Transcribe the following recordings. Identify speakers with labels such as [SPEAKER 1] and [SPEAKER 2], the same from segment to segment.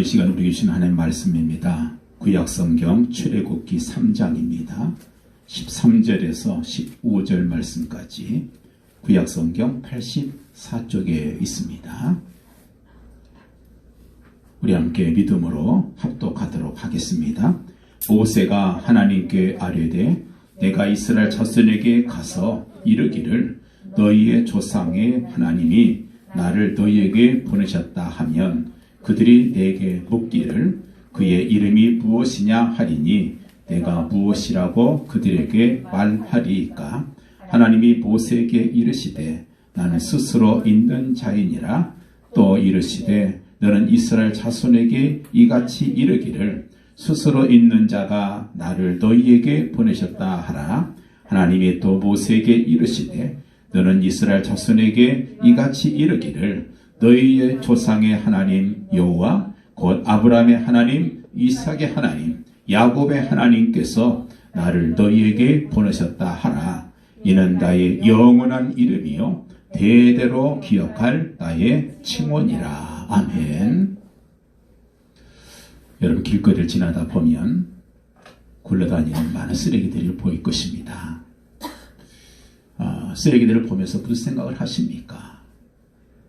[SPEAKER 1] 오늘 이 시간 우리 주신 하나님의 말씀입니다. 구약성경 출애굽기 3장입니다. 13절에서 15절 말씀까지 구약성경 84쪽에 있습니다. 우리 함께 믿음으로 합독하도록 하겠습니다. 모세가 하나님께 아뢰되 내가 이스라엘 자손에게 가서 이르기를 너희의 조상의 하나님이 나를 너희에게 보내셨다 하면 그들이 내게 묻기를 그의 이름이 무엇이냐 하리니 내가 무엇이라고 그들에게 말하리이까. 하나님이 모세에게 이르시되 나는 스스로 있는 자이니라. 또 이르시되 너는 이스라엘 자손에게 이같이 이르기를 스스로 있는 자가 나를 너희에게 보내셨다 하라. 하나님이 또 모세에게 이르시되 너는 이스라엘 자손에게 이같이 이르기를 너희의 조상의 하나님 여호와 곧 아브라함의 하나님, 이삭의 하나님, 야곱의 하나님께서 나를 너희에게 보내셨다 하라. 이는 나의 영원한 이름이요 대대로 기억할 나의 칭원이라. 아멘. 여러분 길거리를 지나다 보면 굴러다니는 많은 쓰레기들이 보일 것입니다. 쓰레기들을 보면서 무슨 생각을 하십니까?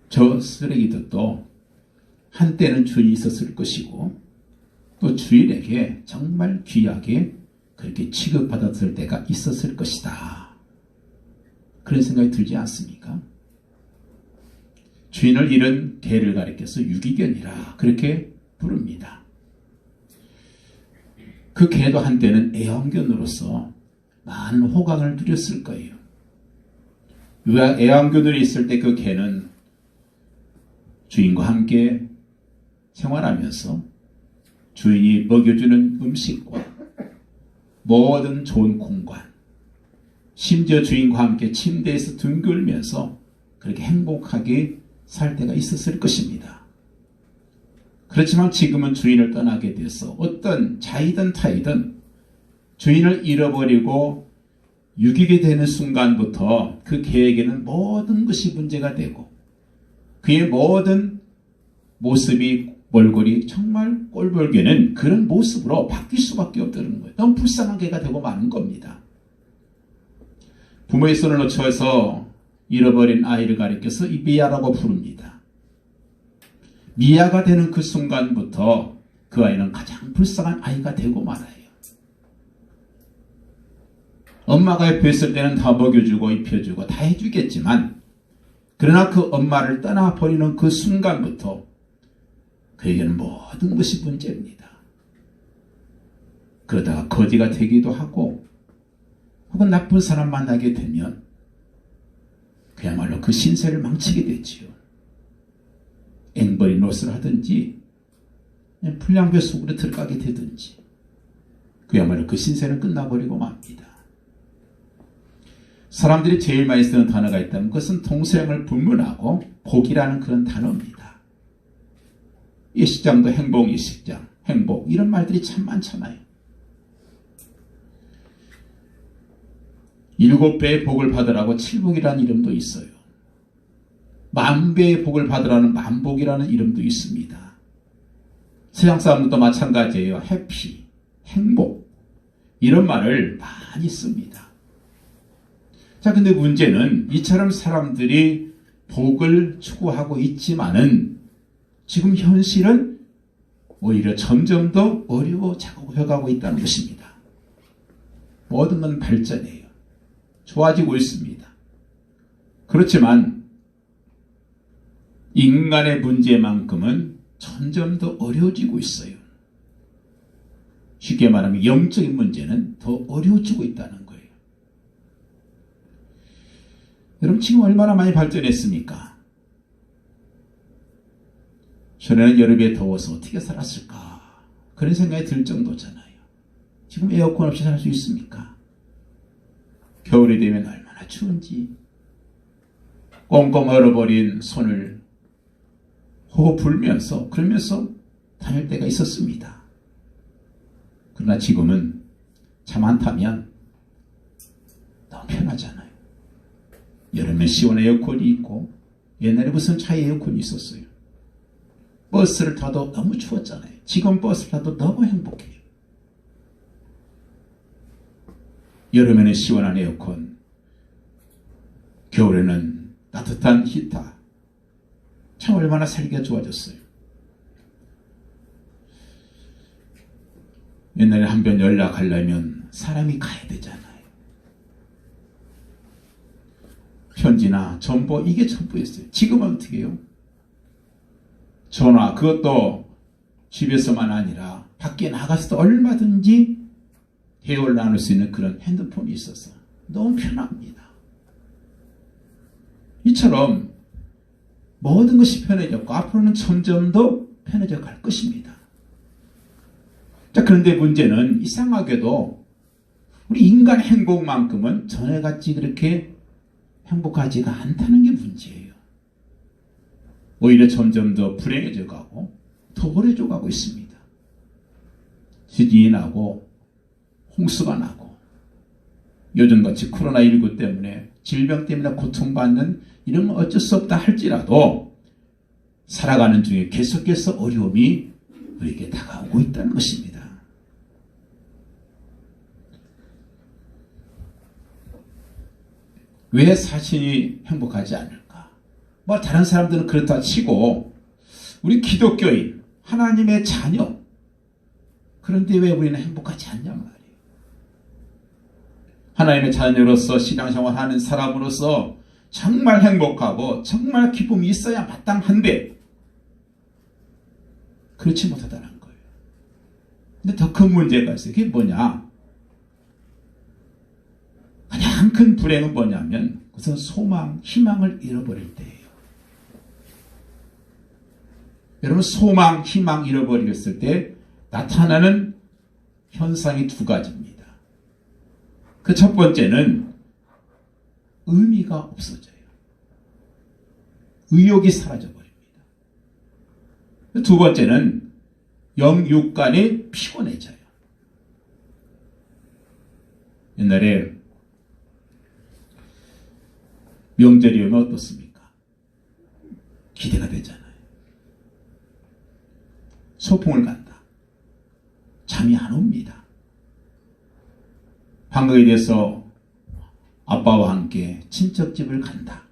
[SPEAKER 1] 저 쓰레기들도 한때는 주인이 있었을 것이고 또 주인에게 정말 귀하게 그렇게 취급받았을 때가 있었을 것이다. 그런 생각이 들지 않습니까? 주인을 잃은 개를 가리켜서 유기견이라 그렇게 부릅니다. 그 개도 한때는 애완견으로서 많은 호강을 누렸을 거예요. 애완견으로 있을 때 그 개는 주인과 함께 생활하면서 주인이 먹여주는 음식과 모든 좋은 공간, 심지어 주인과 함께 침대에서 둥글면서 그렇게 행복하게 살 때가 있었을 것입니다. 그렇지만 지금은 주인을 떠나게 돼서 어떤 자이든 타이든 주인을 잃어버리고 유기게 되는 순간부터 그 개에게는 모든 것이 문제가 되고 그의 모든 모습이 몰골이 정말 꼴보기에는 그런 모습으로 바뀔 수밖에 없다는 거예요. 너무 불쌍한 개가 되고 마는 겁니다. 부모의 손을 놓쳐서 잃어버린 아이를 가리켜서 이 미아라고 부릅니다. 미아가 되는 그 순간부터 그 아이는 가장 불쌍한 아이가 되고 말아요. 엄마가 옆에 있을 때는 다 먹여주고 입혀주고 다 해주겠지만 그러나 그 엄마를 떠나버리는 그 순간부터 그에게는 모든 것이 문제입니다. 그러다가 거지가 되기도 하고 혹은 나쁜 사람 만나게 되면 그야말로 그 신세를 망치게 되지요. 앵벌이 노릇을 하든지 불량배 속으로 들어가게 되든지 그야말로 그 신세는 끝나버리고 맙니다. 사람들이 제일 많이 쓰는 단어가 있다면 그것은 동서양을 불문하고 복이라는 그런 단어입니다. 일식장도 행복, 일식장, 행복 이런 말들이 참 많잖아요. 7배의 복을 받으라고 7복이라는 이름도 있어요. 10,000배의 복을 받으라는 만복이라는 이름도 있습니다. 서양 사람들도 마찬가지예요. 해피, 행복 이런 말을 많이 씁니다. 자, 근데 문제는 이처럼 사람들이 복을 추구하고 있지만은 지금 현실은 오히려 점점 더 어려워져가고 있다는 것입니다. 모든 건 발전해요. 좋아지고 있습니다. 그렇지만 인간의 문제만큼은 점점 더 어려워지고 있어요. 쉽게 말하면 영적인 문제는 더 어려워지고 있다는 거예요. 여러분 지금 얼마나 많이 발전했습니까? 전에는 여름에 더워서 어떻게 살았을까? 그런 생각이 들 정도잖아요. 지금 에어컨 없이 살 수 있습니까? 겨울이 되면 얼마나 추운지 꽁꽁 얼어버린 손을 호흡 불면서 그러면서 다닐 때가 있었습니다. 그러나 지금은 잠 안 타면 너무 편하잖아요. 여름에 시원 에어컨이 있고 옛날에 무슨 차에 에어컨이 있었어요. 버스를 타도 너무 추웠잖아요. 지금 버스를 타도 너무 행복해요. 여름에는 시원한 에어컨, 겨울에는 따뜻한 히터. 참 얼마나 살기가 좋아졌어요. 옛날에 한 번 연락하려면 사람이 가야 되잖아요. 편지나 전보, 이게 전부였어요. 지금은 어떻게 해요? 전화, 그것도 집에서만 아니라 밖에 나가서도 얼마든지 대화를 나눌 수 있는 그런 핸드폰이 있어서 너무 편합니다. 이처럼 모든 것이 편해졌고 앞으로는 점점 더 편해져 갈 것입니다. 자, 그런데 문제는 이상하게도 우리 인간 행복만큼은 전에같이 그렇게 행복하지가 않다는 게 문제예요. 오히려 점점 더 불행해져 가고 더 오래져 가고 있습니다. 지진이 나고 홍수가 나고 요즘같이 코로나19 때문에 질병 때문에 고통받는 이런 건 어쩔 수 없다 할지라도 살아가는 중에 계속해서 어려움이 우리에게 다가오고 있다는 것입니다. 왜 자신이 행복하지 않을까? 뭐 다른 사람들은 그렇다 치고 우리 기독교인, 하나님의 자녀, 그런데 왜 우리는 행복하지 않냐 말이에요. 하나님의 자녀로서 신앙생활하는 사람으로서 정말 행복하고 정말 기쁨이 있어야 마땅한데 그렇지 못하다는 거예요. 근데 더 큰 문제가 있어요. 그게 뭐냐? 가장 큰 불행은 뭐냐면 그것은 소망, 희망을 잃어버릴 때예요. 여러분, 소망, 희망 잃어버렸을 때 나타나는 현상이 두 가지입니다. 그 첫 번째는 의미가 없어져요. 의욕이 사라져버립니다. 두 번째는 영육간이 피곤해져요. 옛날에 명절이 오면 어떻습니까? 기대가 되잖아요. 소풍을 간다. 잠이 안 옵니다. 한국에 대해서 아빠와 함께 친척집을 간다.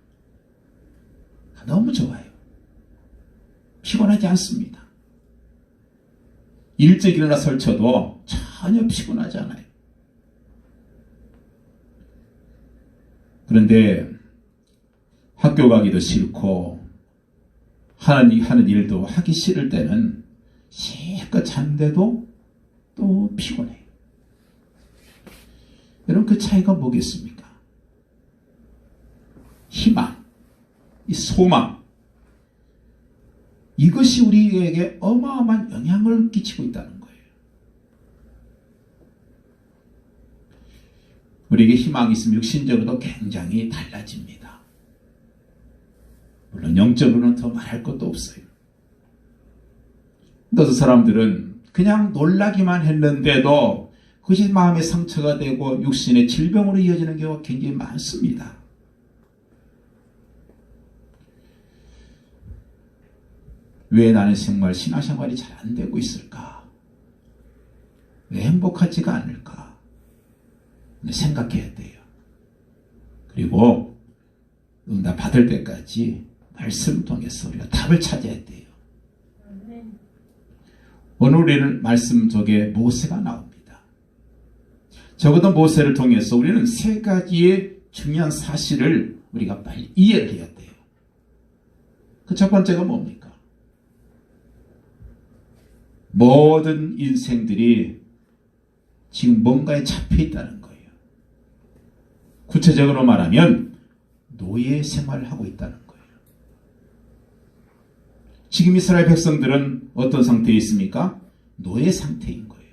[SPEAKER 1] 너무 좋아요. 피곤하지 않습니다. 일찍 일어나 설쳐도 전혀 피곤하지 않아요. 그런데 학교 가기도 싫고 하는 일도 하기 싫을 때는 실컷 잔데도 또 피곤해요. 여러분, 그 차이가 뭐겠습니까? 희망, 이 소망, 이것이 우리에게 어마어마한 영향을 끼치고 있다는 거예요. 우리에게 희망이 있으면 육신적으로도 굉장히 달라집니다. 물론 영적으로는 더 말할 것도 없어요. 어떤 사람들은 그냥 놀라기만 했는데도 그것이 마음의 상처가 되고 육신의 질병으로 이어지는 경우가 굉장히 많습니다. 왜 나는 정말 신앙생활이 잘 안 되고 있을까? 왜 행복하지가 않을까? 생각해야 돼요. 그리고 응답 받을 때까지 말씀을 통해서 우리가 답을 찾아야 돼요. 오늘 우리는 말씀 속에 모세가 나옵니다. 적어도 모세를 통해서 우리는 세 가지의 중요한 사실을 우리가 빨리 이해를 해야 돼요. 그 첫 번째가 뭡니까? 모든 인생들이 지금 뭔가에 잡혀 있다는 거예요. 구체적으로 말하면 노예 생활을 하고 있다는 거예요. 지금 이스라엘 백성들은 어떤 상태에 있습니까? 노예 상태인 거예요.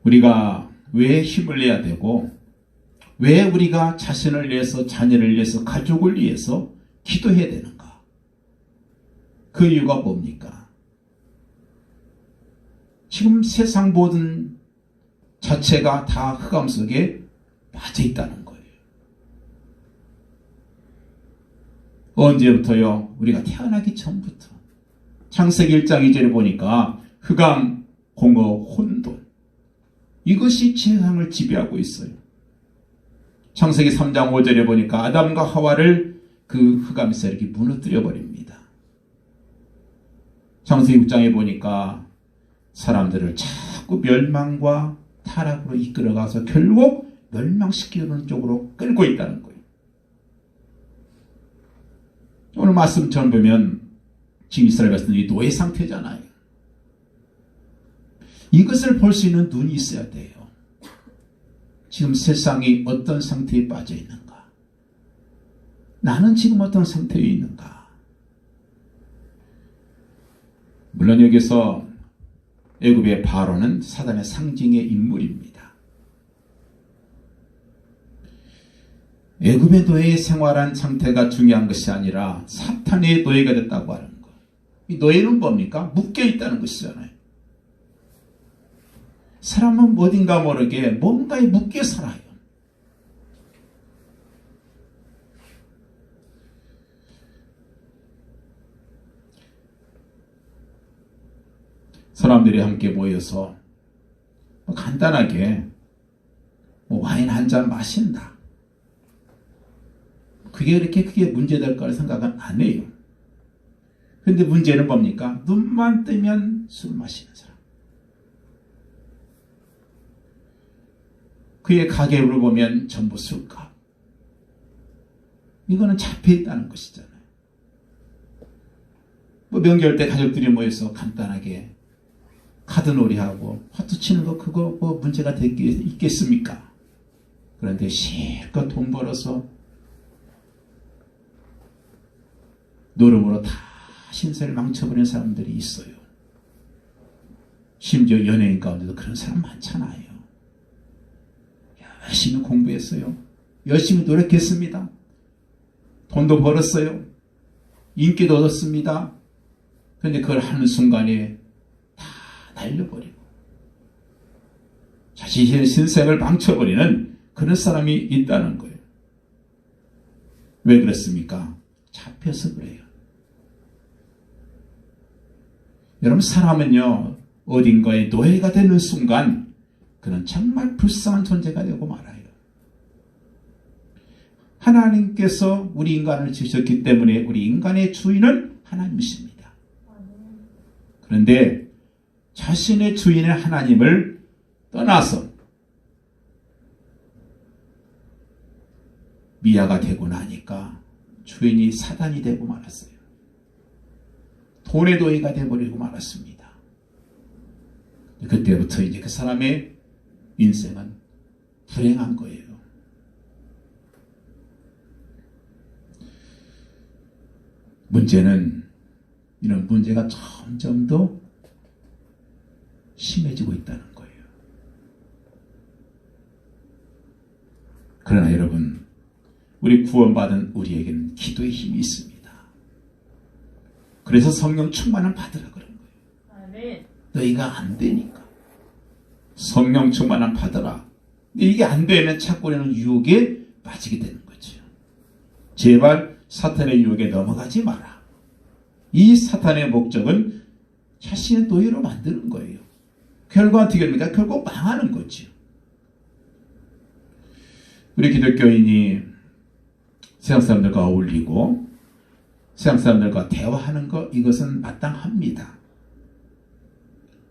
[SPEAKER 1] 우리가 왜 힘을 내야 되고 왜 우리가 자신을 위해서, 자녀를 위해서, 가족을 위해서 기도해야 되는가? 그 이유가 뭡니까? 지금 세상 모든 자체가 다 흑암 속에 빠져 있다는 거예요. 언제부터요? 우리가 태어나기 전부터. 창세기 1장 2절에 보니까 흑암, 공허, 혼돈. 이것이 세상을 지배하고 있어요. 창세기 3장 5절에 보니까 아담과 하와를 그 흑암 세력이 무너뜨려 버립니다. 창세기 6장에 보니까 사람들을 자꾸 멸망과 타락으로 이끌어가서 결국 멸망시키는 쪽으로 끌고 있다는 거예요. 오늘 말씀처럼 보면 지금 이스라엘 백성들이 노예 상태잖아요. 이것을 볼 수 있는 눈이 있어야 돼요. 지금 세상이 어떤 상태에 빠져 있는가? 나는 지금 어떤 상태에 있는가? 물론 여기서 애굽의 바로는 사단의 상징의 인물입니다. 애굽의 노예의 생활한 상태가 중요한 것이 아니라 사탄의 노예가 됐다고 하는 것. 이 노예는 뭡니까? 묶여 있다는 것이잖아요. 사람은 어딘가 모르게 뭔가에 묶여 살아요. 사람들이 함께 모여서 간단하게 와인 한 잔 마신다. 그게 그렇게 크게 문제될 거라 생각은 안 해요. 근데 문제는 뭡니까? 눈만 뜨면 술 마시는 사람. 그의 가계부를 보면 전부 술값. 이거는 잡혀있다는 것이잖아요. 명절 때 가족들이 모여서 간단하게 카드놀이하고 화투 치는 거 그거 문제가 있겠습니까? 그런데 실컷 돈 벌어서 노름으로 다 신세를 망쳐버리는 사람들이 있어요. 심지어 연예인 가운데도 그런 사람 많잖아요. 열심히 공부했어요. 열심히 노력했습니다. 돈도 벌었어요. 인기도 얻었습니다. 그런데 그걸 하는 순간에 다 날려버리고 자신의 신생을 망쳐버리는 그런 사람이 있다는 거예요. 왜 그렇습니까? 잡혀서 그래요. 여러분, 사람은요 어딘가에 노예가 되는 순간 그는 정말 불쌍한 존재가 되고 말아요. 하나님께서 우리 인간을 지으셨기 때문에 우리 인간의 주인은 하나님이십니다. 그런데 자신의 주인의 하나님을 떠나서 미아가 되고 나니까 주인이 사단이 되고 말았어요. 돈의 노예가 되어버리고 말았습니다. 그때부터 이제 그 사람의 인생은 불행한 거예요. 문제는 이런 문제가 점점 더 심해지고 있다는 거예요. 그러나 여러분, 우리 구원받은 우리에게는 기도의 힘이 있습니다. 그래서 성령 충만을 받으라 그런 거예요. 아멘. 너희가 안 되니까 성령 충만을 받으라. 근데 이게 안 되면 자꾸 우리는 유혹에 빠지게 되는 거죠. 제발 사탄의 유혹에 넘어가지 마라. 이 사탄의 목적은 자신의 노예로 만드는 거예요. 결과 어떻게 됩니까? 결국 망하는 거죠. 우리 기독교인이 세상 사람들과 어울리고 세상 사람들과 대화하는 것, 이것은 마땅합니다.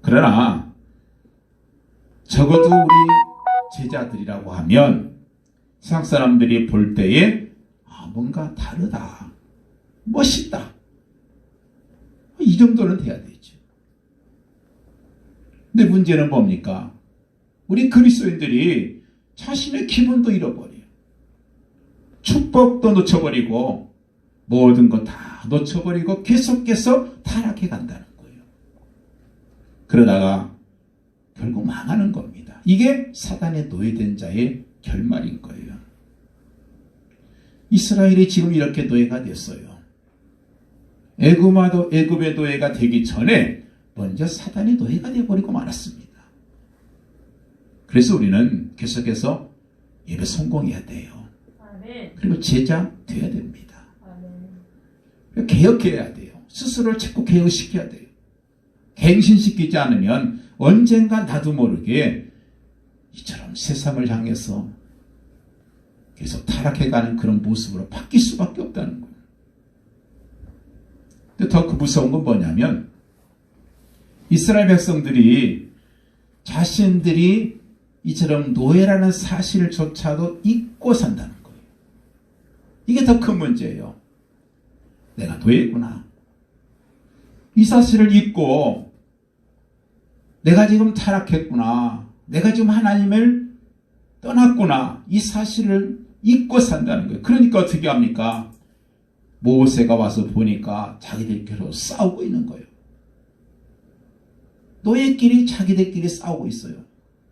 [SPEAKER 1] 그러나 적어도 우리 제자들이라고 하면 세상 사람들이 볼 때에 뭔가 다르다, 멋있다, 이 정도는 돼야 되죠. 근데 문제는 뭡니까? 우리 그리스도인들이 자신의 기분도 잃어버려요. 축복도 놓쳐버리고 모든 것 다 놓쳐버리고 계속해서 타락해 간다는 거예요. 그러다가 결국 망하는 겁니다. 이게 사단의 노예된 자의 결말인 거예요. 이스라엘이 지금 이렇게 노예가 됐어요. 애굽의 노예가 되기 전에 먼저 사단의 노예가 되어버리고 말았습니다. 그래서 우리는 계속해서 예배 성공해야 돼요. 그리고 제자 되어야 됩니다. 개혁해야 돼요. 스스로를 자꾸 개혁시켜야 돼요. 갱신시키지 않으면 언젠가 나도 모르게 이처럼 세상을 향해서 계속 타락해가는 그런 모습으로 바뀔 수밖에 없다는 거예요. 근데 더 그 무서운 건 뭐냐면 이스라엘 백성들이 자신들이 이처럼 노예라는 사실조차도 잊고 산다는 거예요. 이게 더 큰 문제예요. 내가 노예구나. 이 사실을 잊고 내가 지금 타락했구나. 내가 지금 하나님을 떠났구나. 이 사실을 잊고 산다는 거예요. 그러니까 어떻게 합니까? 모세가 와서 보니까 자기들끼리 싸우고 있는 거예요. 노예끼리 자기들끼리 싸우고 있어요.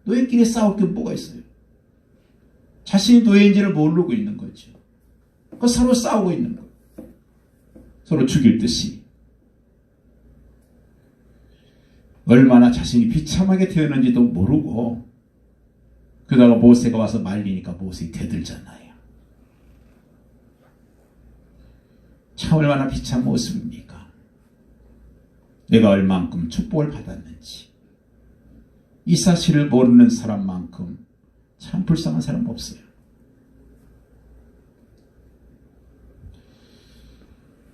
[SPEAKER 1] 노예끼리 싸울 게 뭐가 있어요? 자신이 노예인지를 모르고 있는 거죠. 그러니까 서로 싸우고 있는 거예요. 서로 죽일 듯이. 얼마나 자신이 비참하게 되었는지도 모르고 그러다가 모세가 와서 말리니까 모세가 대들잖아요. 참 얼마나 비참한 모습입니까? 내가 얼만큼 축복을 받았는지 이 사실을 모르는 사람만큼 참 불쌍한 사람 없어요.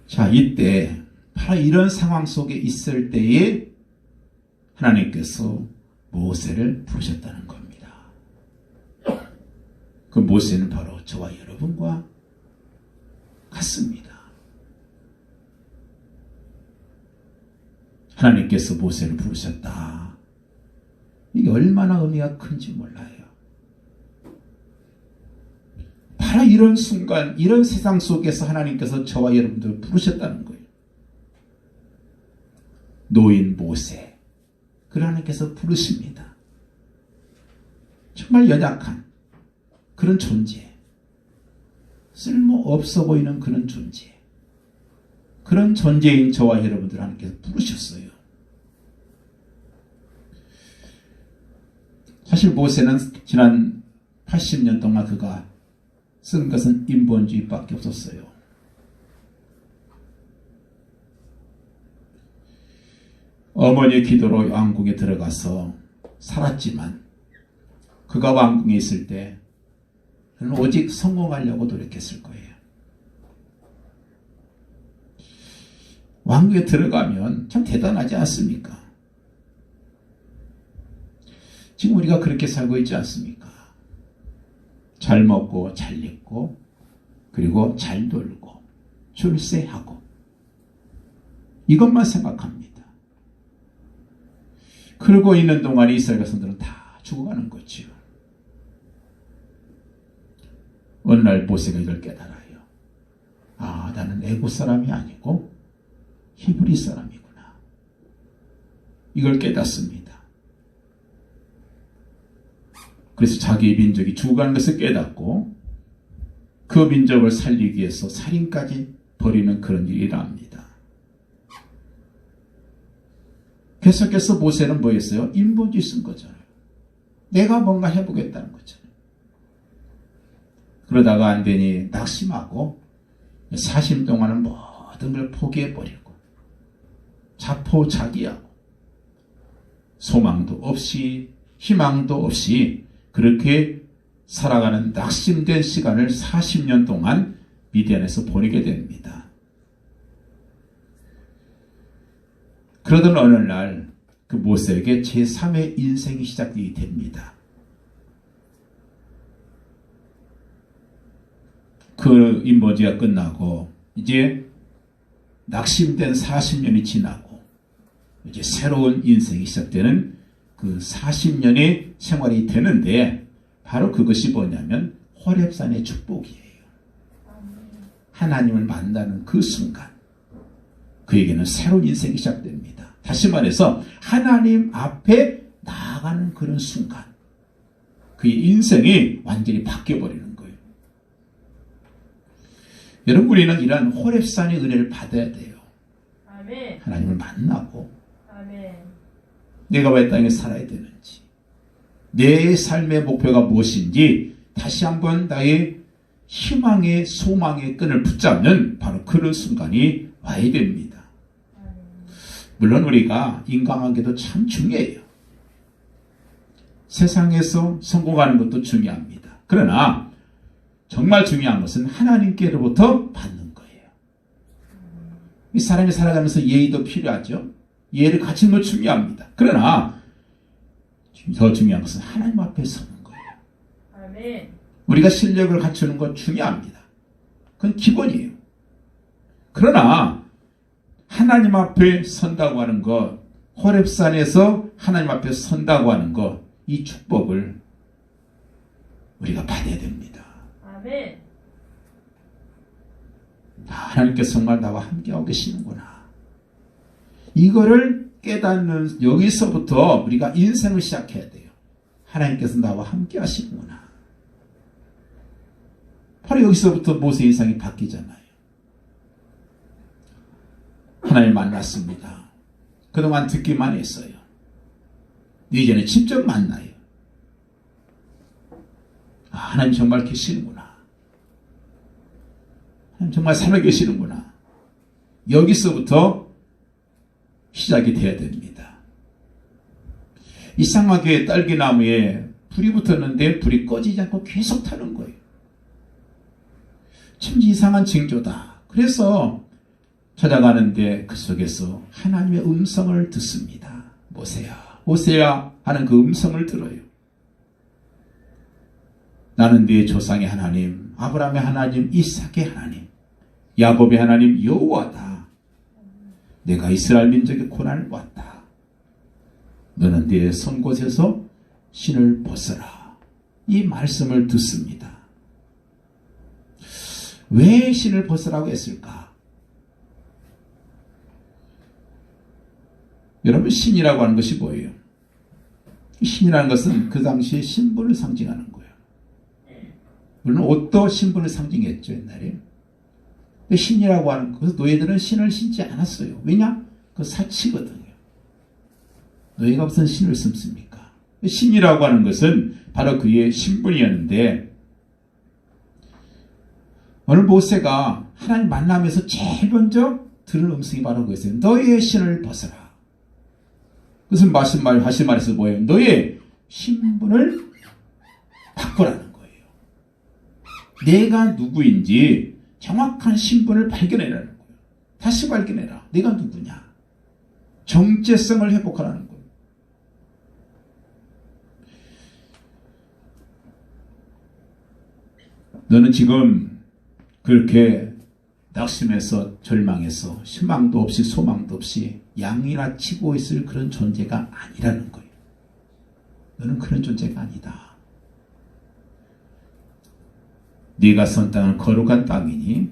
[SPEAKER 1] 자, 이때 바로 이런 상황 속에 있을 때에 하나님께서 모세를 부르셨다는 겁니다. 그 모세는 바로 저와 여러분과 같습니다. 하나님께서 모세를 부르셨다. 이게 얼마나 의미가 큰지 몰라요. 바로 이런 순간, 이런 세상 속에서 하나님께서 저와 여러분들을 부르셨다는 거예요. 노인 모세, 그 하나님께서 부르십니다. 정말 연약한 그런 존재, 쓸모없어 보이는 그런 존재, 그런 존재인 저와 여러분들 하나님께서 부르셨어요. 사실 모세는 지난 80년 동안 그가 쓴 것은 인본주의밖에 없었어요. 어머니의 기도로 왕궁에 들어가서 살았지만 그가 왕궁에 있을 때 그는 오직 성공하려고 노력했을 거예요. 왕궁에 들어가면 참 대단하지 않습니까? 지금 우리가 그렇게 살고 있지 않습니까? 잘 먹고 잘 입고 그리고 잘 놀고 출세하고 이것만 생각합니다. 그러고 있는 동안 이스라엘 백성들은 다 죽어가는 거죠. 어느 날 모세가 이걸 깨달아요. 아, 나는 애국 사람이 아니고 히브리 사람이구나. 이걸 깨닫습니다. 그래서 자기 민족이 죽어가는 것을 깨닫고 그 민족을 살리기 위해서 살인까지 벌이는 그런 일이 일어납니다. 계속해서 모세는 뭐 했어요? 인본주의 쓴 거잖아요. 내가 뭔가 해보겠다는 거잖아요. 그러다가 안 되니 낙심하고 40년 동안은 모든 걸 포기해버리고 자포자기하고 소망도 없이 희망도 없이 그렇게 살아가는 낙심된 시간을 40년 동안 미디안에서 보내게 됩니다. 그러던 어느 날 그 모세에게 제3의 인생이 시작이 됩니다. 그 인본주의가 끝나고 이제 낙심된 40년이 지나고 이제 새로운 인생이 시작되는 그 40년의 생활이 되는데 바로 그것이 뭐냐면 호렙산의 축복이에요. 하나님을 만나는 그 순간 그에게는 새로운 인생이 시작됩니다. 다시 말해서 하나님 앞에 나아가는 그런 순간 그의 인생이 완전히 바뀌어버리는 거예요. 여러분, 우리는 이러한 호렙산의 은혜를 받아야 돼요. 아멘. 하나님을 만나고 아멘. 내가 왜 땅에 살아야 되는지, 내 삶의 목표가 무엇인지 다시 한번 나의 희망의 소망의 끈을 붙잡는 바로 그런 순간이 봐야 됩니다. 물론 우리가 인간관계도 참 중요해요. 세상에서 성공하는 것도 중요합니다. 그러나 정말 중요한 것은 하나님께로부터 받는 거예요. 이 사람이 살아가면서 예의도 필요하죠. 예의를 갖추는 것 중요합니다. 그러나 더 중요한 것은 하나님 앞에 서는 거예요.
[SPEAKER 2] 아멘.
[SPEAKER 1] 우리가 실력을 갖추는 것 중요합니다. 그건 기본이에요. 그러나 하나님 앞에 선다고 하는 것, 호렙산에서 하나님 앞에 선다고 하는 것, 이 축복을 우리가 받아야 됩니다.
[SPEAKER 2] 아멘.
[SPEAKER 1] 하나님께서 정말 나와 함께하고 계시는구나. 이거를 깨닫는 여기서부터 우리가 인생을 시작해야 돼요. 하나님께서 나와 함께 하시는구나. 바로 여기서부터 모세 인상이 바뀌잖아요. 하나님 만났습니다. 그동안 듣기만 했어요. 이제는 직접 만나요. 하나님 정말 계시는구나. 하나님 정말 살아계시는구나. 여기서부터 시작이 돼야 됩니다. 이상하게 딸기나무에 불이 붙었는데 불이 꺼지지 않고 계속 타는 거예요. 참 이상한 징조다. 그래서 찾아가는데 그 속에서 하나님의 음성을 듣습니다. 모세야, 모세야 하는 그 음성을 들어요. 나는 네 조상의 하나님, 아브라함의 하나님, 이삭의 하나님, 야곱의 하나님 여호와다. 내가 이스라엘 민족의 고난을 봤다. 너는 네 선 곳에서 신을 벗어라. 이 말씀을 듣습니다. 왜 신을 벗으라고 했을까? 여러분, 신이라고 하는 것이 뭐예요? 신이라는 것은 그 당시에 신분을 상징하는 거예요. 물론 옷도 신분을 상징했죠, 옛날에. 신이라고 하는 것은 노예들은 신을 신지 않았어요. 왜냐? 그 사치거든요. 노예가 무슨 신을 심습니까? 신이라고 하는 것은 바로 그의 신분이었는데, 오늘 모세가 하나님 만나면서 제일 먼저 들은 음성이 바로 그거였어요. 너의 신을 벗어라. 무슨 하신 말에서 뭐예요? 너의 신분을 바꾸라는 거예요. 내가 누구인지 정확한 신분을 발견해라는 거예요. 다시 발견해라. 내가 누구냐? 정체성을 회복하라는 거예요. 너는 지금 그렇게 낙심해서 절망해서 희망도 없이 소망도 없이 양이나 치고 있을 그런 존재가 아니라는 거예요. 너는 그런 존재가 아니다. 네가 선 땅은 거룩한 땅이니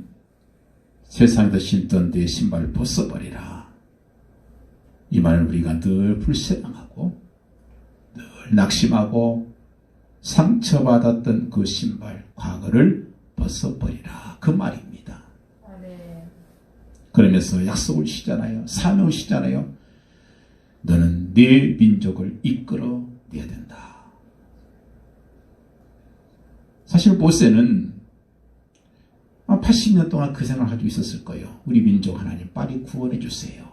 [SPEAKER 1] 세상에서 신던 네 신발을 벗어버리라. 이 말은 우리가 늘 불신앙하고 늘 낙심하고 상처받았던 그 신발, 과거를 벗어버리라. 그 말입니다. 그러면서 약속을 주시잖아요. 사명을 주시잖아요. 너는 네 민족을 이끌어내야 된다. 사실 모세는 80년 동안 그 생각을 가지고 있었을 거예요. 우리 민족 하나님 빨리 구원해 주세요.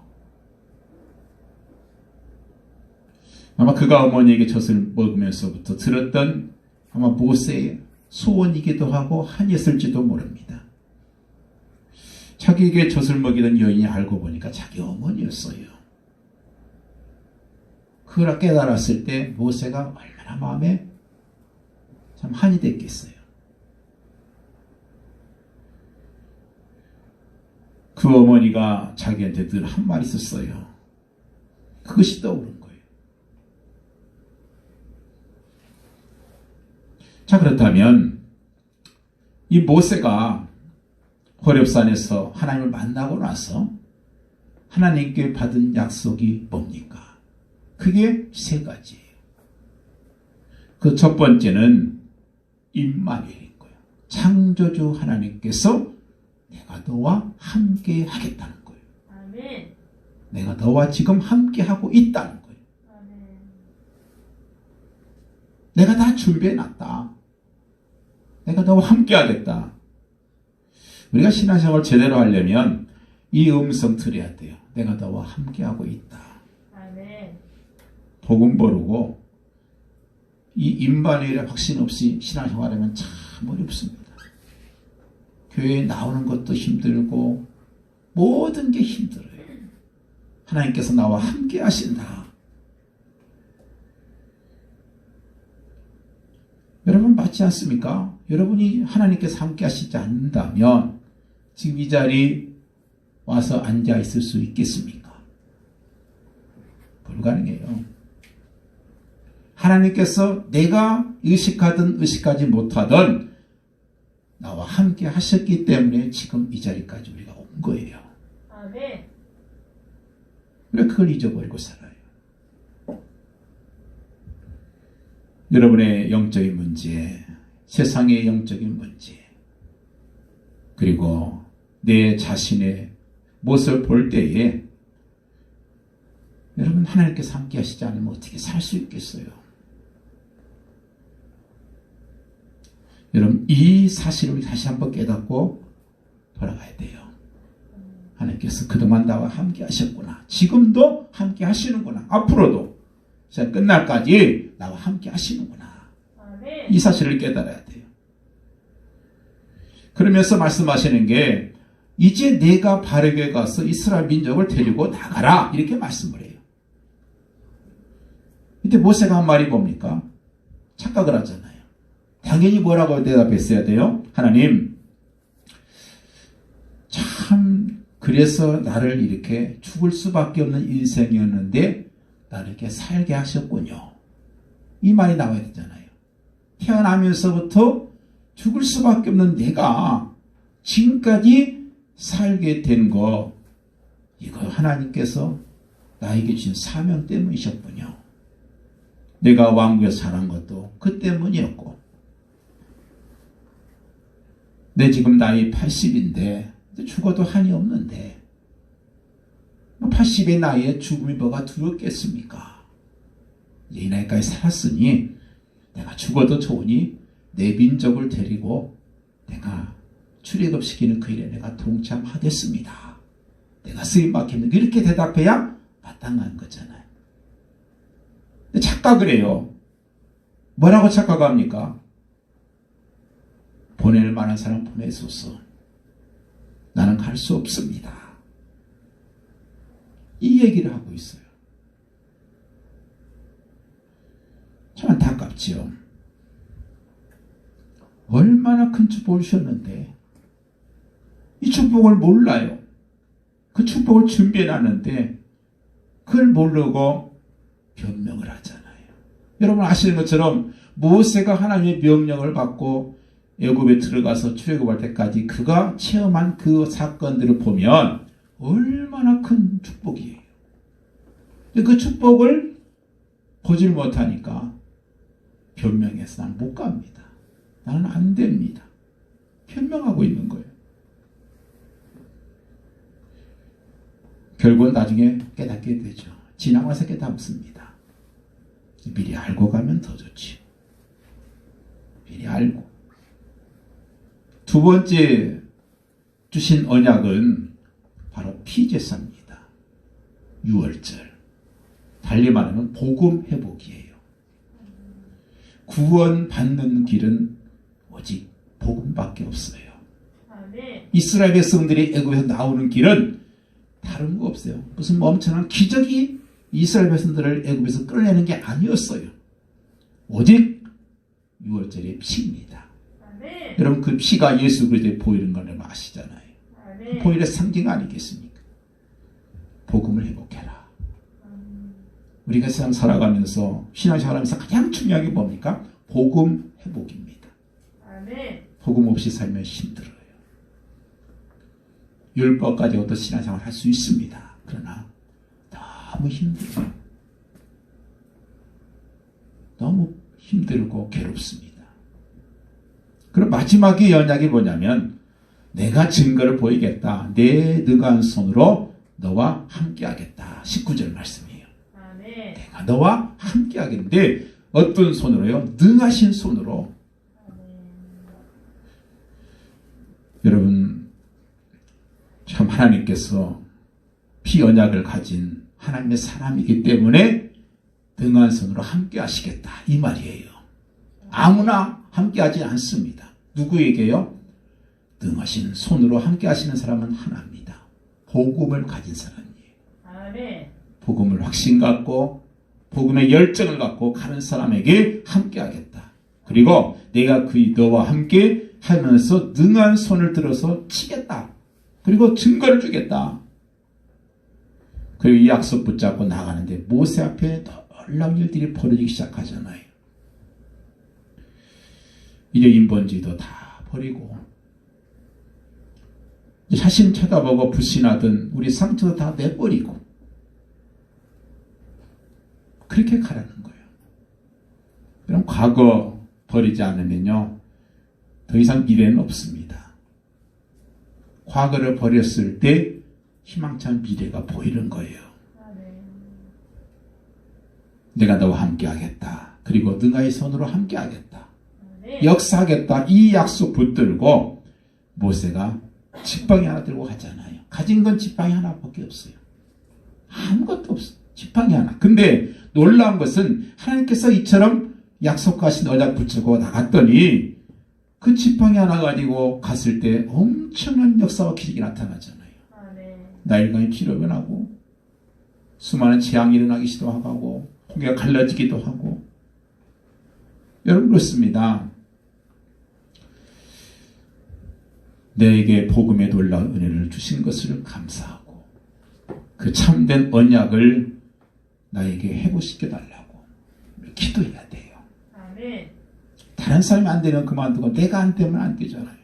[SPEAKER 1] 아마 그가 어머니에게 젖을 먹으면서부터 들었던 아마 모세의 소원이기도 하고 한이었을지도 모릅니다. 자기에게 젖을 먹이던 여인이 알고 보니까 자기 어머니였어요. 그걸 깨달았을 때 모세가 얼마나 마음에 참 한이 됐겠어요. 그 어머니가 자기한테 늘 한 말이 있었어요. 그것이 떠오른 거예요. 자, 그렇다면 이 모세가 호렙산에서 하나님을 만나고 나서 하나님께 받은 약속이 뭡니까? 그게 세 가지예요. 그 첫 번째는 임마누엘인 거예요. 창조주 하나님께서 내가 너와 함께 하겠다는 거예요.
[SPEAKER 2] 아멘.
[SPEAKER 1] 내가 너와 지금 함께 하고 있다는 거예요.
[SPEAKER 2] 아멘.
[SPEAKER 1] 내가 다 준비해놨다. 내가 너와 함께 하겠다. 우리가 신앙생활을 제대로 하려면 이 음성 들어야 돼요. 내가 너와 함께하고 있다.
[SPEAKER 2] 아멘.
[SPEAKER 1] 복음 모르고 이 임마누엘의 확신 없이 신앙생활하면 참 어렵습니다. 교회에 나오는 것도 힘들고 모든 게 힘들어요. 하나님께서 나와 함께 하신다. 여러분 맞지 않습니까? 여러분이 하나님께서 함께 하시지 않는다면 지금 이 자리 와서 앉아 있을 수 있겠습니까? 불가능해요. 하나님께서 내가 의식하든 의식하지 못하든 나와 함께 하셨기 때문에 지금 이 자리까지 우리가 온 거예요.
[SPEAKER 2] 아멘.
[SPEAKER 1] 왜 그걸 잊어버리고 살아요? 여러분의 영적인 문제, 세상의 영적인 문제, 그리고 내 자신의 모습을 볼 때에 여러분 하나님께서 함께 하시지 않으면 어떻게 살 수 있겠어요? 여러분 이 사실을 다시 한번 깨닫고 돌아가야 돼요. 하나님께서 그동안 나와 함께 하셨구나. 지금도 함께 하시는구나. 앞으로도 시간 끝날까지 나와 함께 하시는구나.
[SPEAKER 2] 아멘.
[SPEAKER 1] 이 사실을 깨달아야 돼요. 그러면서 말씀하시는 게 이제 내가 바르게 가서 이스라엘 민족을 데리고 나가라. 이렇게 말씀을 해요. 이때 모세가 한 말이 뭡니까? 착각을 하잖아요. 당연히 뭐라고 대답했어야 돼요? 하나님, 참 그래서 나를 이렇게 죽을 수밖에 없는 인생이었는데 나를 이렇게 살게 하셨군요. 이 말이 나와야 되잖아요. 태어나면서부터 죽을 수밖에 없는 내가 지금까지 살게 된 거, 이거 하나님께서 나에게 주신 사명 때문이셨군요. 내가 왕국에서 자란 것도 그 때문이었고, 내 지금 나이 80인데 죽어도 한이 없는데 80의 나이에 죽음이 뭐가 두렵겠습니까? 이 나이까지 살았으니 내가 죽어도 좋으니 내 민족을 데리고 내가 출애굽시키는 그 일에 내가 동참하겠습니다. 내가 쓰임받겠는 이렇게 대답해야 마땅한 거잖아요. 근데 착각을 해요. 뭐라고 착각합니까? 보낼 만한 사람 보내소서. 나는 갈 수 없습니다. 이 얘기를 하고 있어요. 참 안타깝지요. 얼마나 큰 축복을 주셨는데 이 축복을 몰라요. 그 축복을 준비해놨는데 그걸 모르고 변명을 하잖아요. 여러분 아시는 것처럼 모세가 하나님의 명령을 받고 애굽에 들어가서 출애굽할 때까지 그가 체험한 그 사건들을 보면 얼마나 큰 축복이에요. 그 축복을 보질 못하니까 변명해서 난 못 갑니다. 나는 안 됩니다. 변명하고 있는 거예요. 결국은 나중에 깨닫게 되죠. 지나가서 깨닫습니다. 미리 알고 가면 더 좋지. 미리 알고. 두 번째 주신 언약은 바로 피제사입니다. 6월절. 달리 말하면 복음 회복이에요. 구원 받는 길은 오직 복음밖에 없어요.
[SPEAKER 2] 아멘.
[SPEAKER 1] 이스라엘 백성들이 애굽에서 나오는 길은 다른 거 없어요. 무슨 엄청난 기적이 이스라엘 백성들을 애굽에서 끌어내는 게 아니었어요. 오직 6월절의 피입니다.
[SPEAKER 2] 아멘.
[SPEAKER 1] 여러분 그 피가 예수 그리스도에 보이는 걸 아시잖아요.
[SPEAKER 2] 아멘.
[SPEAKER 1] 보일의 상징 아니겠습니까? 복음을 회복해라. 우리가 세상 살아가면서 신앙생활하면서 가장 중요한 게 뭡니까? 복음 회복입니다.
[SPEAKER 2] 아멘.
[SPEAKER 1] 복음 없이 살면 힘들어요. 율법까지 어떤 신앙생활 할 수 있습니다. 그러나 너무 힘들어요. 너무 힘들고 괴롭습니다. 그럼 마지막의 연약이 뭐냐면 내가 증거를 보이겠다. 내 능한 손으로 너와 함께하겠다. 19절 말씀이에요.
[SPEAKER 2] 아멘.
[SPEAKER 1] 내가 너와 함께하겠는데 어떤 손으로요? 능하신 손으로.
[SPEAKER 2] 아멘.
[SPEAKER 1] 여러분 참 하나님께서 피언약을 가진 하나님의 사람이기 때문에 등한 손으로 함께 하시겠다 이 말이에요. 아무나 함께 하지 않습니다. 누구에게요? 등하신 손으로 함께 하시는 사람은 하나입니다. 복음을 가진 사람이에요.
[SPEAKER 2] 아멘.
[SPEAKER 1] 복음을 확신 갖고 복음의 열정을 갖고 가는 사람에게 함께 하겠다. 그리고 내가 너와 함께 하면서 능한 손을 들어서 치겠다. 그리고 증거를 주겠다. 그리고 이 약속 붙잡고 나가는데 모세 앞에 놀라운 일들이 벌어지기 시작하잖아요. 이제 인본주의도 다 버리고 자신 쳐다보고 불신하던 우리 상처도 다 내버리고 그렇게 가라는 거예요. 그럼 과거 버리지 않으면요 더 이상 미래는 없습니다. 과거를 버렸을 때 희망찬 미래가 보이는 거예요. 내가 너와 함께 하겠다. 그리고 너의 손으로 함께 하겠다. 역사하겠다. 이 약속 붙들고 모세가 지팡이 하나 들고 가잖아요. 가진 건 지팡이 하나밖에 없어요. 아무것도 없어요. 지팡이 하나. 근데 놀라운 것은 하나님께서 이처럼 약속하신 언약 붙이고 나갔더니 그 지팡이 하나 가지고 갔을 때 엄청난 역사와 기적이 나타나잖아요. 나일강이 피로 변하고 수많은 재앙이 일어나기도 하고 홍해가 갈라지기도 하고 여러분 그렇습니다. 내게 복음의 놀라운 은혜를 주신 것을 감사하고 그 참된 언약을 나에게 해보시게 달라고 기도해야 돼요.
[SPEAKER 2] 아멘.
[SPEAKER 1] 다른 사람이 안 되면 그만두고 내가 안 되면 안 되잖아요.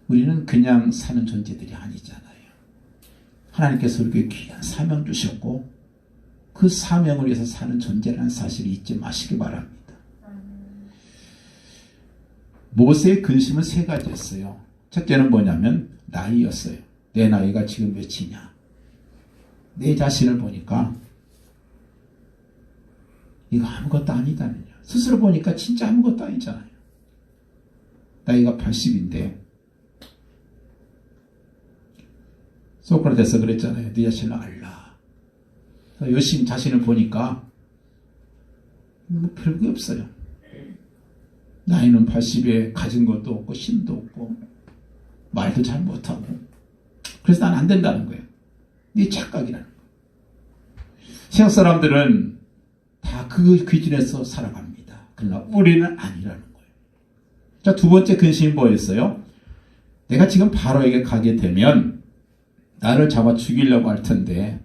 [SPEAKER 1] 우리는 그냥 사는 존재들이 아니잖아요. 하나님께서 우리에게 귀한 사명 주셨고 그 사명을 위해서 사는 존재라는 사실을 잊지 마시기 바랍니다. 모세의 근심은 세 가지였어요. 첫째는 뭐냐면 나이였어요. 내 나이가 지금 몇이냐. 내 자신을 보니까 이거 아무것도 아니다는 거예요. 스스로 보니까 진짜 아무것도 아니잖아요. 나이가 80인데 소크라테스 그랬잖아요. 네 자신을 알라. 열심히 자신을 보니까 뭐 별게 없어요. 나이는 80에 가진 것도 없고 힘도 없고 말도 잘 못하고 그래서 난 안 된다는 거예요. 네 착각이라는 거예요. 세상 사람들은 다 그 기준에서 살아갑니다. 그러나 우리는 아니라는 거예요. 자, 두 번째 근심이 뭐였어요? 내가 지금 바로에게 가게 되면 나를 잡아 죽이려고 할 텐데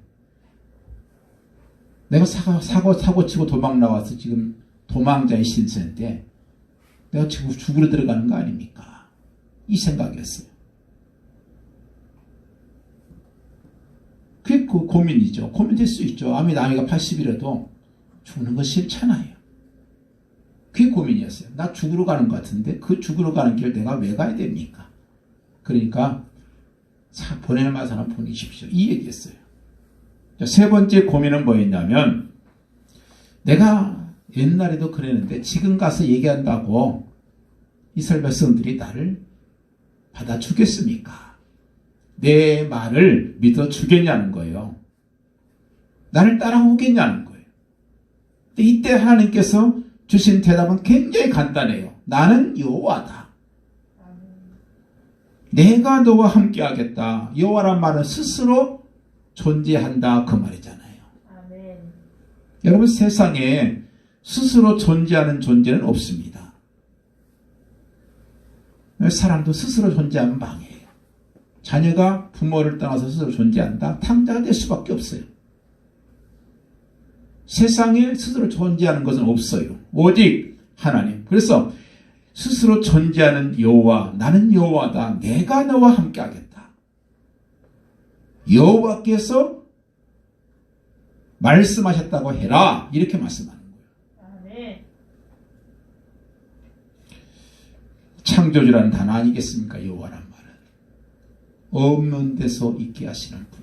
[SPEAKER 1] 내가 사고 치고 도망 나와서 지금 도망자의 신세인데 내가 지금 죽으러 들어가는 거 아닙니까? 이 생각이었어요. 그게 그 고민이죠. 고민될 수 있죠. 아무리 나이가 80이라도 죽는 거 싫잖아요. 그게 고민이었어요. 나 죽으러 가는 것 같은데 그 죽으러 가는 길 내가 왜 가야 됩니까? 그러니까 보내는 말 사람 보내십시오. 이 얘기였어요. 세 번째 고민은 뭐였냐면 내가 옛날에도 그랬는데 지금 가서 얘기한다고 이스라엘 백성들이 나를 받아주겠습니까? 내 말을 믿어주겠냐는 거예요. 나를 따라오겠냐는 거예요. 근데 이때 하나님께서 주신 대답은 굉장히 간단해요. 나는 여호와다. 내가 너와 함께 하겠다. 여호와란 말은 스스로 존재한다 그 말이잖아요.
[SPEAKER 2] 아멘.
[SPEAKER 1] 여러분 세상에 스스로 존재하는 존재는 없습니다. 사람도 스스로 존재하면 망해요. 자녀가 부모를 떠나서 스스로 존재한다? 탕자가 될 수밖에 없어요. 세상에 스스로 존재하는 것은 없어요. 오직 하나님. 그래서 스스로 존재하는 여호와, 나는 여호와다. 내가 너와 함께 하겠다. 여호와께서 말씀하셨다고 해라. 이렇게 말씀하는 거예요.
[SPEAKER 2] 아멘.
[SPEAKER 1] 창조주라는 단어 아니겠습니까? 여호와란 말은. 없는 데서 있게 하시는 분.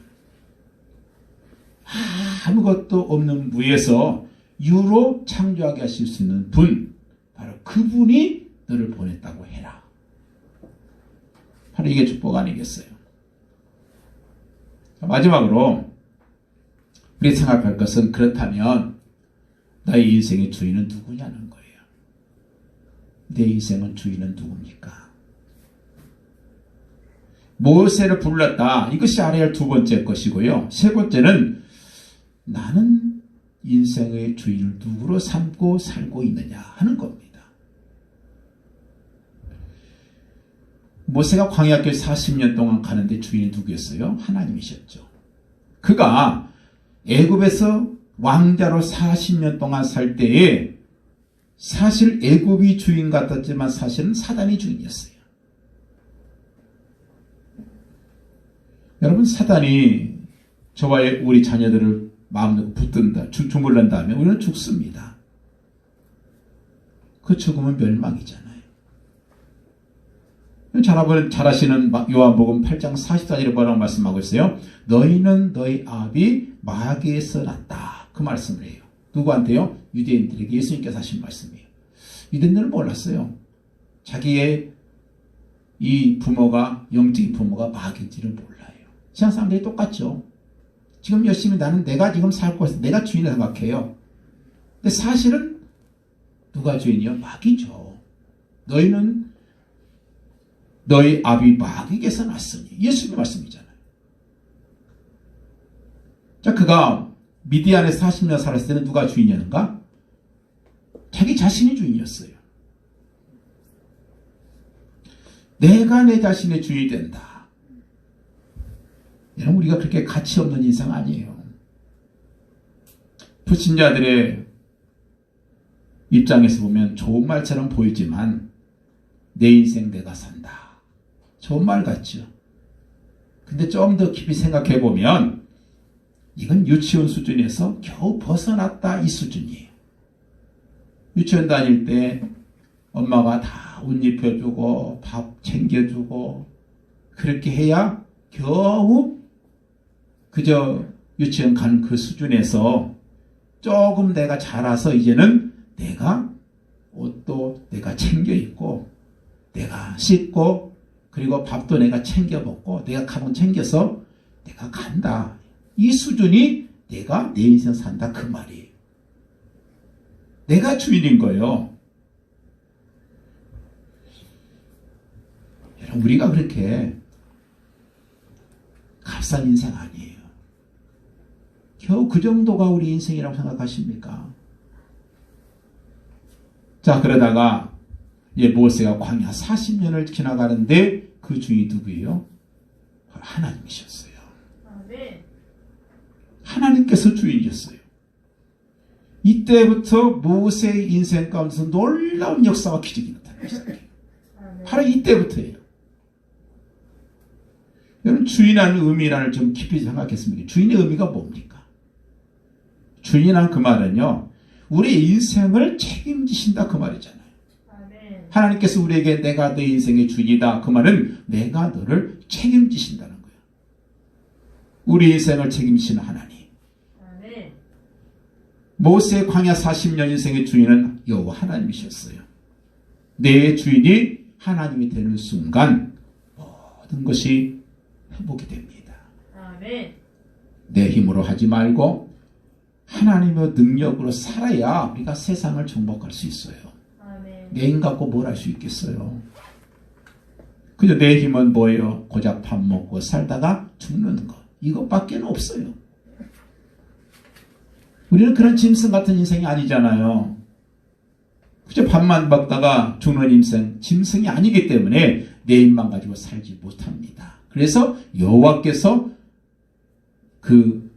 [SPEAKER 1] 아무것도 없는 무에서 유로 창조하게 하실 수 있는 분. 바로 그분이 너를 보냈다고 해라. 바로 이게 축복 아니겠어요? 마지막으로 우리 생각할 것은 그렇다면 나의 인생의 주인은 누구냐는 거예요. 내 인생은 주인은 누굽니까? 모세를 불렀다. 이것이 알아야 할 두 번째 것이고요. 세 번째는 나는 인생의 주인을 누구로 삼고 살고 있느냐 하는 겁니다. 모세가 광야길 40년 동안 가는데 주인이 누구였어요? 하나님이셨죠. 그가 애굽에서 왕자로 40년 동안 살 때에 사실 애굽이 주인 같았지만 사실은 사단이 주인이었어요. 여러분, 사단이 저와 우리 자녀들을 마음대로 붙든다, 주물른 다음에 우리는 죽습니다. 그 죽음은 멸망이잖아요. 잘 아시는 요한복음 8장 44절에 뭐라고 말씀하고 있어요? 너희는 너희 아비 마귀에서 났다. 그 말씀을 해요. 누구한테요? 유대인들에게 예수님께서 하신 말씀이에요. 유대인들은 몰랐어요. 자기의 이 부모가, 영적인 부모가 마귀인지를 몰라요. 세상 사람들이 똑같죠. 지금 열심히 내가 지금 살고 있어. 내가 주인을 생각해요. 근데 사실은 누가 주인이요? 마귀죠. 너희는 너희 아비 마귀에게서 났으니. 예수님 말씀이잖아요. 자, 그가 미디안에 40년 살았을 때는 누가 주인이었는가? 자기 자신이 주인이었어요. 내가 내 자신의 주인이 된다. 여러분, 우리가 그렇게 가치 없는 인생 아니에요. 불신자들의 입장에서 보면 좋은 말처럼 보이지만 내 인생 내가 산다. 좋은 말 같죠. 근데 좀 더 깊이 생각해 보면 이건 유치원 수준에서 겨우 벗어났다 이 수준이에요. 유치원 다닐 때 엄마가 다 옷 입혀주고 밥 챙겨주고 그렇게 해야 겨우 그저 유치원 가는 그 수준에서 조금 내가 자라서 이제는 내가 옷도 내가 챙겨 입고 내가 씻고 그리고 밥도 내가 챙겨 먹고 내가 가방 챙겨서 내가 간다. 이 수준이 내가 내 인생 산다 그 말이에요. 내가 주인인 거예요. 여러분, 우리가 그렇게 값싼 인생 아니에요. 겨우 그 정도가 우리 인생이라고 생각하십니까? 자, 그러다가 모세가 광야 40년을 지나가는데 그 주인이 누구예요? 바로 하나님이셨어요.
[SPEAKER 2] 아멘.
[SPEAKER 1] 하나님께서 주인이셨어요. 이때부터 모세의 인생 가운데서 놀라운 역사와 기적이 나타나기 시작해요. 바로 이때부터예요. 여러분, 주인이라는 의미를 좀 깊이 생각했습니다. 주인의 의미가 뭡니까? 주인이란 그 말은요, 우리 인생을 책임지신다 그 말이잖아요.
[SPEAKER 2] 아멘.
[SPEAKER 1] 하나님께서 우리에게 내가 내 인생의 주인이다 그 말은 내가 너를 책임지신다는 거예요. 우리 인생을 책임지시는 하나님.
[SPEAKER 2] 아멘.
[SPEAKER 1] 모세의 광야 40년 인생의 주인은 여호와 하나님이셨어요. 내 주인이 하나님이 되는 순간 모든 것이 회복이 됩니다.
[SPEAKER 2] 아멘.
[SPEAKER 1] 내 힘으로 하지 말고 하나님의 능력으로 살아야 우리가 세상을 정복할 수 있어요.
[SPEAKER 2] 아멘.
[SPEAKER 1] 내 힘 갖고 뭘 할 수 있겠어요? 그저 내 힘은 뭐예요? 고작 밥 먹고 살다가 죽는 것. 이것밖에 없어요. 우리는 그런 짐승 같은 인생이 아니잖아요. 그저 밥만 먹다가 죽는 인생, 짐승이 아니기 때문에 내 힘만 가지고 살지 못합니다. 그래서 여호와께서 그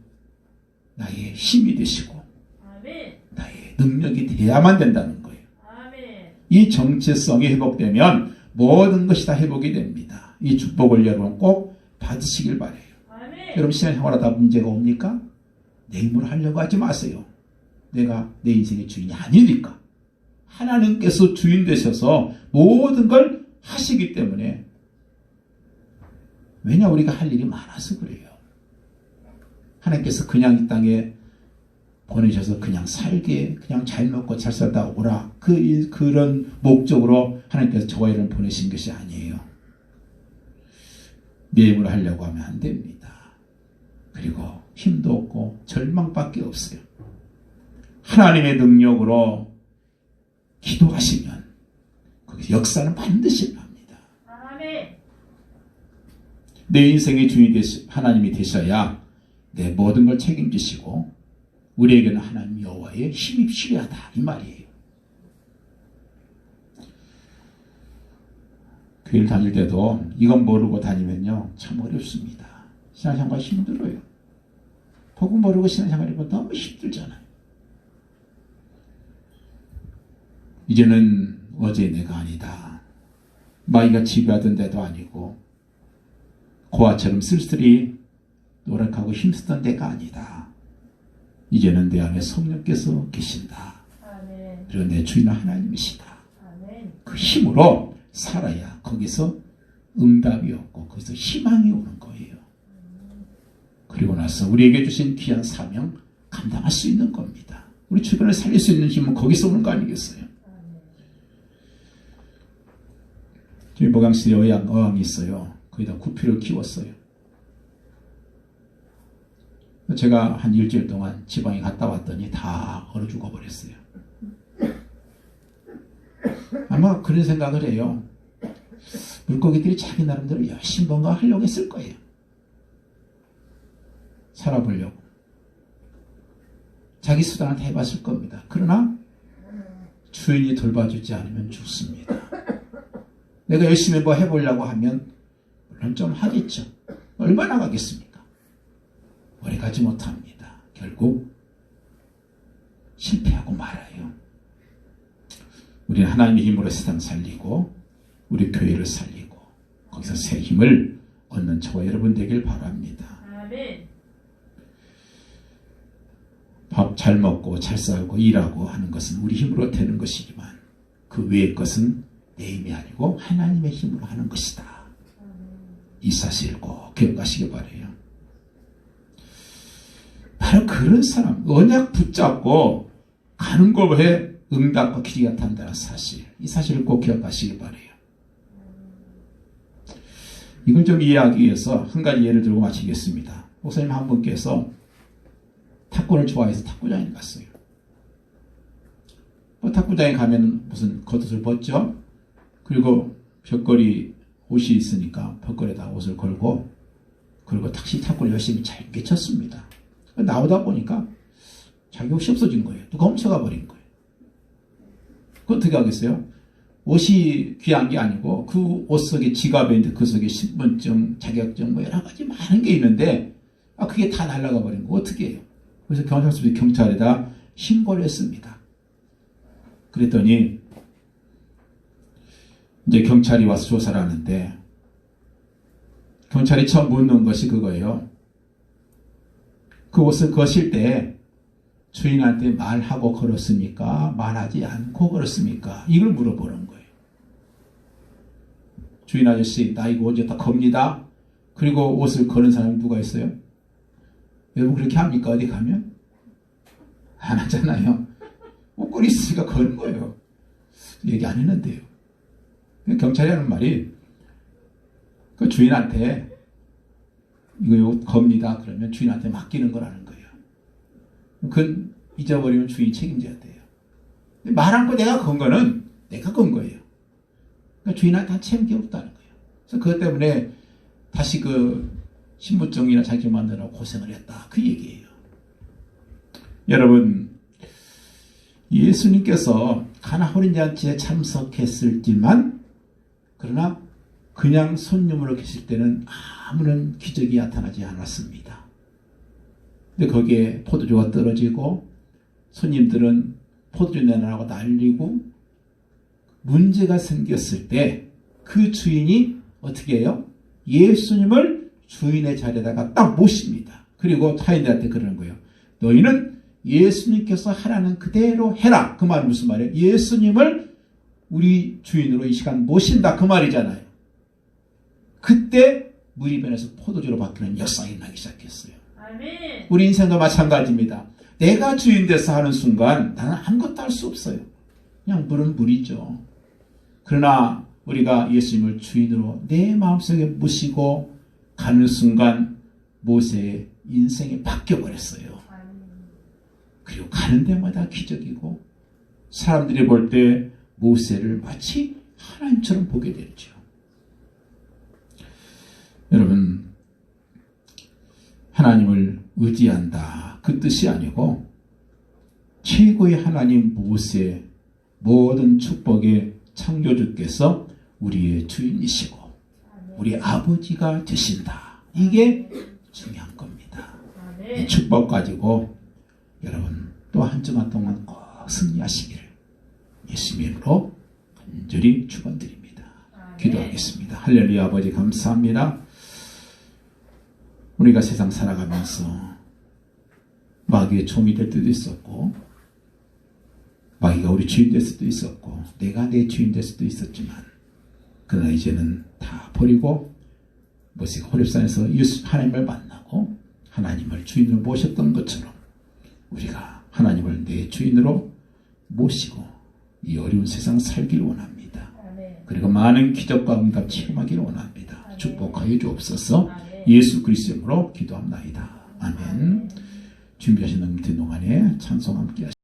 [SPEAKER 1] 나의 힘이 되시고
[SPEAKER 2] 아멘.
[SPEAKER 1] 나의 능력이 돼야만 된다는 거예요.
[SPEAKER 2] 아멘.
[SPEAKER 1] 이 정체성이 회복되면 모든 것이 다 회복이 됩니다. 이 축복을 여러분 꼭 받으시길 바라요.
[SPEAKER 2] 아멘.
[SPEAKER 1] 여러분, 신앙생활하다 문제가 옵니까? 내 힘으로 하려고 하지 마세요. 내가 내 인생의 주인이 아니니까. 하나님께서 주인 되셔서 모든 걸 하시기 때문에. 왜냐, 우리가 할 일이 많아서 그래요. 하나님께서 그냥 이 땅에 보내셔서 그냥 살게, 그냥 잘 먹고 잘 살다 오라. 그런 목적으로 하나님께서 저와 여러분을 보내신 것이 아니에요. 내 힘으로 하려고 하면 안 됩니다. 그리고 힘도 없고 절망밖에 없어요. 하나님의 능력으로 기도하시면 거기서 역사는 반드시 일어납니다.
[SPEAKER 2] 아멘.
[SPEAKER 1] 내 인생의 주인이 하나님이 되셔야 내 모든 걸 책임지시고 우리에게는 하나님 여호와의 힘이 필요하다 이 말이에요. 교회를 다닐 때도 이건 모르고 다니면요 참 어렵습니다. 신앙생활 힘들어요. 복음 모르고 신앙생활이면 너무 힘들잖아요. 이제는 어제 내가 아니다. 마귀가 지배하던 데도 아니고 고아처럼 쓸쓸히 노력하고 힘쓰던 데가 아니다. 이제는 내 안에 성령께서 계신다.
[SPEAKER 2] 아멘.
[SPEAKER 1] 그리고 내 주인은 하나님이시다.
[SPEAKER 2] 아멘.
[SPEAKER 1] 그 힘으로 살아야 거기서 응답이 없고 거기서 희망이 오는 거예요. 그리고 나서 우리에게 주신 귀한 사명 감당할 수 있는 겁니다. 우리 주변을 살릴 수 있는 힘은 거기서 오는 거 아니겠어요? 저희 보강실에 어항이 있어요. 거기다 구피를 키웠어요. 제가 한 일주일 동안 지방에 갔다 왔더니 다 얼어 죽어버렸어요. 아마 그런 생각을 해요. 물고기들이 자기 나름대로 열심히 뭔가 하려고 했을 거예요. 살아보려고. 자기 수단을 다 해봤을 겁니다. 그러나 주인이 돌봐주지 않으면 죽습니다. 내가 열심히 뭐 해보려고 하면 물론 좀 하겠죠. 얼마나 가겠습니까? 오래 가지 못합니다. 결국 실패하고 말아요. 우리는 하나님의 힘으로 세상 살리고 우리 교회를 살리고 거기서 새 힘을 얻는 저와 여러분 되길 바랍니다.
[SPEAKER 2] 아멘.
[SPEAKER 1] 밥 잘 먹고 잘 살고 일하고 하는 것은 우리 힘으로 되는 것이지만 그 외의 것은 내 힘이 아니고 하나님의 힘으로 하는 것이다. 이 사실 꼭 기억하시기 바라요. 바로 그런 사람, 언약 붙잡고 가는 것에 응답과 기리가 탄다는 사실, 이 사실을 꼭 기억하시기 바라요. 이걸 좀 이해하기 위해서 한 가지 예를 들고 마치겠습니다. 목사님 한 분께서 탁구를 좋아해서 탁구장에 갔어요. 탁구장에 가면 무슨 겉옷을 벗죠. 그리고 벽걸이 옷이 있으니까 벽걸이에다 옷을 걸고 그리고 탁구를 열심히 잘 쳤습니다. 나오다 보니까 자기 옷이 없어진 거예요. 누가 훔쳐가 버린 거예요. 그거 어떻게 하겠어요? 옷이 귀한 게 아니고 그 옷 속에 지갑에 있는데 그 속에 신분증, 자격증 뭐 여러 가지 많은 게 있는데 그게 다 날아가 버린 거 어떻게 해요? 그래서 경찰에다 신고를 했습니다. 그랬더니 이제 경찰이 와서 조사를 하는데 경찰이 처음 묻는 것이 그거예요. 그 옷을 거실 때 주인한테 말하고 걸었습니까? 말하지 않고 걸었습니까? 이걸 물어보는 거예요. 주인 아저씨, 나 이거 어제 다 겁니다. 그리고 옷을 거는 사람이 누가 있어요? 여러분 그렇게 합니까? 어디 가면? 안 하잖아요. 옷걸이 있으니까 거는 거예요. 얘기 안 했는데요. 경찰이 하는 말이 그 주인한테 이거 겁니다. 그러면 주인한테 맡기는 거라는 거예요. 그건 잊어버리면 주인이 책임져야 돼요. 말 않고 내가 건 거는 내가 건 거예요. 그러니까 주인한테 한 책임이 없다는 거예요. 그래서 그것 때문에 다시 그 신분증이나 자격증 만드느라고 고생을 했다. 그 얘기예요. 여러분, 예수님께서 가나 혼인잔치에 참석했을지만 그러나 그냥 손님으로 계실 때는 아무런 기적이 나타나지 않았습니다. 근데 거기에 포도주가 떨어지고 손님들은 포도주 내놔라고 난리고 문제가 생겼을 때 그 주인이 어떻게 해요? 예수님을 주인의 자리에다가 딱 모십니다. 그리고 타인들한테 그러는 거예요. 너희는 예수님께서 하라는 그대로 해라. 그 말은 무슨 말이에요? 예수님을 우리 주인으로 이 시간 모신다. 그 말이잖아요. 그때 물이 변해서 포도주로 바뀌는 역사가 일어나기 시작했어요.
[SPEAKER 2] 아멘.
[SPEAKER 1] 우리 인생도 마찬가지입니다. 내가 주인 돼서 하는 순간 나는 아무것도 할 수 없어요. 그냥 물은 물이죠. 그러나 우리가 예수님을 주인으로 내 마음속에 모시고 가는 순간 모세의 인생이 바뀌어버렸어요. 그리고 가는 데마다 기적이고 사람들이 볼 때 모세를 마치 하나님처럼 보게 되죠. 여러분, 하나님을 의지한다 그 뜻이 아니고 최고의 하나님 모세 모든 축복의 창조주께서 우리의 주인이시고 우리 아버지가 되신다. 이게 중요한 겁니다. 이 축복 가지고 여러분 또 한 주간 동안 꼭 승리하시기를 예수님의 이름으로 간절히 축원드립니다. 기도하겠습니다. 할렐루야. 아버지 감사합니다. 우리가 세상 살아가면서 마귀의 종이 될 때도 있었고 마귀가 우리 주인 될 수도 있었고 내가 내 주인 될 수도 있었지만 그러나 이제는 다 버리고 모세가 호렙산에서 하나님을 만나고 하나님을 주인으로 모셨던 것처럼 우리가 하나님을 내 주인으로 모시고 이 어려운 세상 살기를 원합니다. 그리고 많은 기적과 응답 체험하기를 원합니다. 축복하여 주옵소서. 예수 그리스도로 기도합나이다. 아멘. 준비하시는 동안에 찬송 함께 하시죠.